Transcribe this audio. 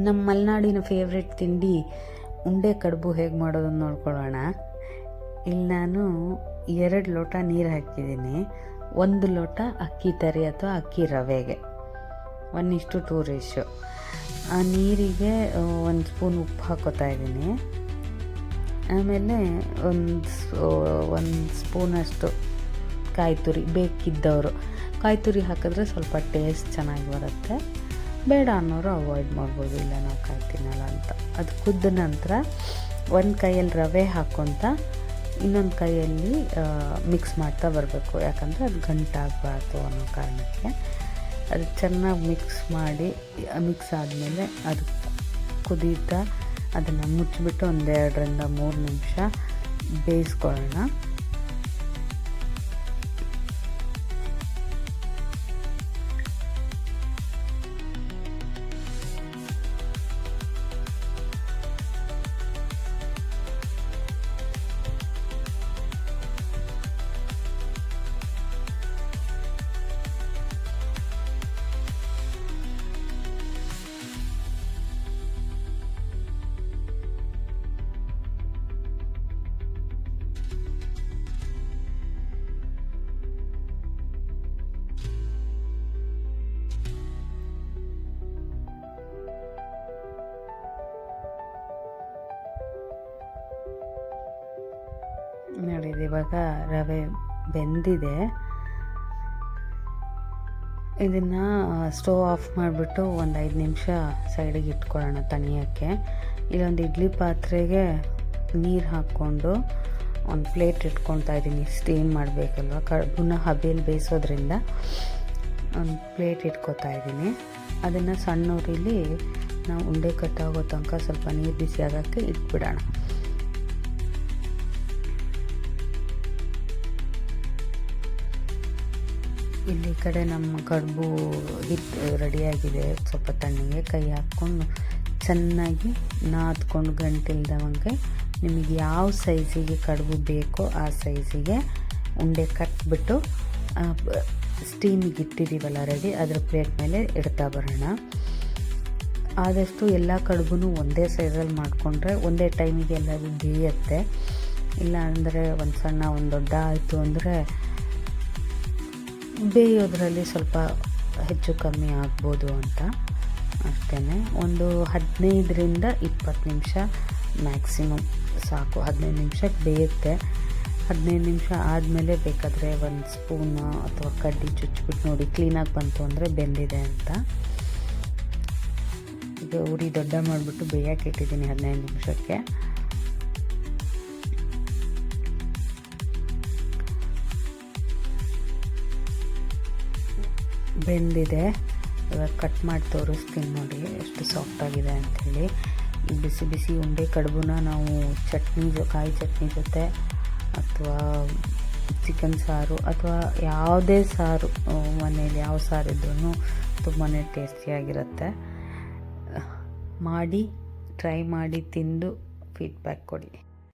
ನಮ್ಮ ಮಲೆನಾಡಿನ ಫೇವ್ರೆಟ್ ತಿಂಡಿ ಉಂಡೆ ಕಡುಬು ಹೇಗೆ ಮಾಡೋದನ್ನು ನೋಡ್ಕೊಳ್ಳೋಣ. ಇಲ್ಲಿ ನಾನು 2 ಲೋಟ ನೀರು ಹಾಕಿದ್ದೀನಿ. 1 ಲೋಟ ಅಕ್ಕಿ ತರಿ ಅಥವಾ ಅಕ್ಕಿ ರವೆಗೆ 1:2 ರೇಷಿಯೋ. ಆ ನೀರಿಗೆ 1 ಸ್ಪೂನ್ ಉಪ್ಪು ಹಾಕೋತಾ ಇದ್ದೀನಿ. ಆಮೇಲೆ ಒಂದು ಸ್ಪೂನಷ್ಟು ಕಾಯಿ ತುರಿ, ಬೇಕಿದ್ದವರು ಕಾಯಿ ತುರಿ ಹಾಕಿದ್ರೆ ಸ್ವಲ್ಪ ಟೇಸ್ಟ್ ಚೆನ್ನಾಗಿ ಬರುತ್ತೆ. ಬೇಡ ಅನ್ನೋರು ಅವಾಯ್ಡ್ ಮಾಡ್ಬೋದು, ಇಲ್ಲ ನಾವು ಕಾಯಿ ತಿನ್ನಲ್ಲ ಅಂತ. ಅದು ಕುದ್ದ ನಂತರ ಒಂದು ಕೈಯಲ್ಲಿ ರವೆ ಹಾಕ್ಕೊತ ಇನ್ನೊಂದು ಕೈಯಲ್ಲಿ ಮಿಕ್ಸ್ ಮಾಡ್ತಾ ಬರಬೇಕು. ಯಾಕಂದರೆ ಅದು ಗಂಟಾಗಬಾರ್ದು ಅನ್ನೋ ಕಾರಣಕ್ಕೆ. ಅದು ಚೆನ್ನಾಗಿ ಮಿಕ್ಸ್ ಆದಮೇಲೆ ಅದು ಕುದೀತಾ ಅದನ್ನು ಮುಚ್ಚಿಬಿಟ್ಟು 2ರಿಂದ 3 ನಿಮಿಷ ಬೇಯಿಸ್ಕೊಳ್ಳೋಣ. ನೋಡಿದ್ದು ಇವಾಗ ರವೆ ಬೆಂದಿದೆ. ಇದನ್ನು ಸ್ಟವ್ ಆಫ್ ಮಾಡಿಬಿಟ್ಟು ಒಂದು 5 ನಿಮಿಷ ಸೈಡಿಗೆ ಇಟ್ಕೊಳ್ಳೋಣ ತಣಿಯೋಕ್ಕೆ. ಇಲ್ಲೊಂದು ಇಡ್ಲಿ ಪಾತ್ರೆಗೆ ನೀರು ಹಾಕ್ಕೊಂಡು ಒಂದು ಪ್ಲೇಟ್ ಇಟ್ಕೊಳ್ತಾ ಇದ್ದೀನಿ. ಸ್ಟೀಮ್ ಮಾಡಬೇಕಲ್ವ, ಕಡುಬನ್ನ ಹಬೆಯಲ್ಲಿ ಬೇಯಿಸೋದ್ರಿಂದ ಒಂದು ಪ್ಲೇಟ್ ಇಟ್ಕೊತಾ ಇದ್ದೀನಿ. ಅದನ್ನು ಸಣ್ಣ ಉರಿಲಿ ನಾವು ಉಂಡೆ ಕಟ್ಟಾಗೋ ತನಕ ಸ್ವಲ್ಪ ನೀರು ಬಿಸಿ ಆಗೋಕ್ಕೆ ಇಟ್ಬಿಡೋಣ. ಇಲ್ಲಿ ಕಡೆ ನಮ್ಮ ಕಡುಬು ಹಿಟ್ಟು ರೆಡಿಯಾಗಿದೆ. ಸ್ವಲ್ಪ ತಣ್ಣಗೆ ಕೈ ಹಾಕ್ಕೊಂಡು ಚೆನ್ನಾಗಿ ನಾದ್ಕೊಂಡು ಗಂಟಿಲ್ದವಂಗೆ ನಿಮಗೆ ಯಾವ ಸೈಜಿಗೆ ಕಡುಬು ಬೇಕೋ ಆ ಸೈಜಿಗೆ ಉಂಡೆ ಕಟ್ಬಿಟ್ಟು ಸ್ಟೀಮಿಗೆ ಇಟ್ಟಿದ್ದೀವಲ್ಲ ರೆಡಿ, ಅದರ ಪ್ಲೇಟ್ ಮೇಲೆ ಇಡ್ತಾ ಬರೋಣ. ಆದಷ್ಟು ಎಲ್ಲ ಕಡುಬು ಒಂದೇ ಸೈಜಲ್ಲಿ ಮಾಡಿಕೊಂಡ್ರೆ ಒಂದೇ ಟೈಮಿಗೆ ಎಲ್ಲರೂ ಬೇಯುತ್ತೆ. ಇಲ್ಲ ಅಂದರೆ ಒಂದು ಸಣ್ಣ ಒಂದು ದೊಡ್ಡ ಆಯಿತು ಅಂದರೆ ಬೇಯೋದ್ರಲ್ಲಿ ಸ್ವಲ್ಪ ಹೆಚ್ಚು ಕಮ್ಮಿ ಆಗ್ಬೋದು ಅಂತ ಅಷ್ಟೇ. ಒಂದು 15ರಿಂದ 20 ನಿಮಿಷ ಮ್ಯಾಕ್ಸಿಮಮ್ ಸಾಕು. 15 ನಿಮಿಷಕ್ಕೆ ಬೇಯುತ್ತೆ. 15 ನಿಮಿಷ ಆದಮೇಲೆ ಬೇಕಾದರೆ ಒಂದು ಸ್ಪೂನು ಅಥವಾ ಕಡ್ಡಿ ಚುಚ್ಚಿಬಿಟ್ಟು ನೋಡಿ ಕ್ಲೀನಾಗಿ ಬಂತು ಅಂದರೆ ಬೆಂದಿದೆ ಅಂತ. ಈಗ ಉರಿ ದೊಡ್ಡ ಮಾಡಿಬಿಟ್ಟು ಬೇಯಕ್ಕೆ ಇಟ್ಟಿದ್ದೀನಿ 15 ನಿಮಿಷಕ್ಕೆ. ಬೆಂದಿದೆ. ಇವಾಗ ಕಟ್ ಮಾಡಿ ತೋರಿಸ್ತೀನಿ ನೋಡಿ ಎಷ್ಟು ಸಾಫ್ಟಾಗಿದೆ ಅಂಥೇಳಿ. ಈ ಬಿಸಿ ಬಿಸಿ ಉಂಡೆ ಕಡುಬನ್ನ ನಾವು ಕಾಯಿ ಚಟ್ನಿ ಜೊತೆ ಅಥವಾ ಚಿಕನ್ ಸಾರು ಅಥವಾ ಯಾವುದೇ ಸಾರು, ಮನೇಲಿ ಯಾವ ಸಾರು ಇದ್ರೂ ತುಂಬಾ ಟೇಸ್ಟಿಯಾಗಿರುತ್ತೆ. ಟ್ರೈ ಮಾಡಿ ತಿಂದು ಫೀಡ್ಬ್ಯಾಕ್ ಕೊಡಿ.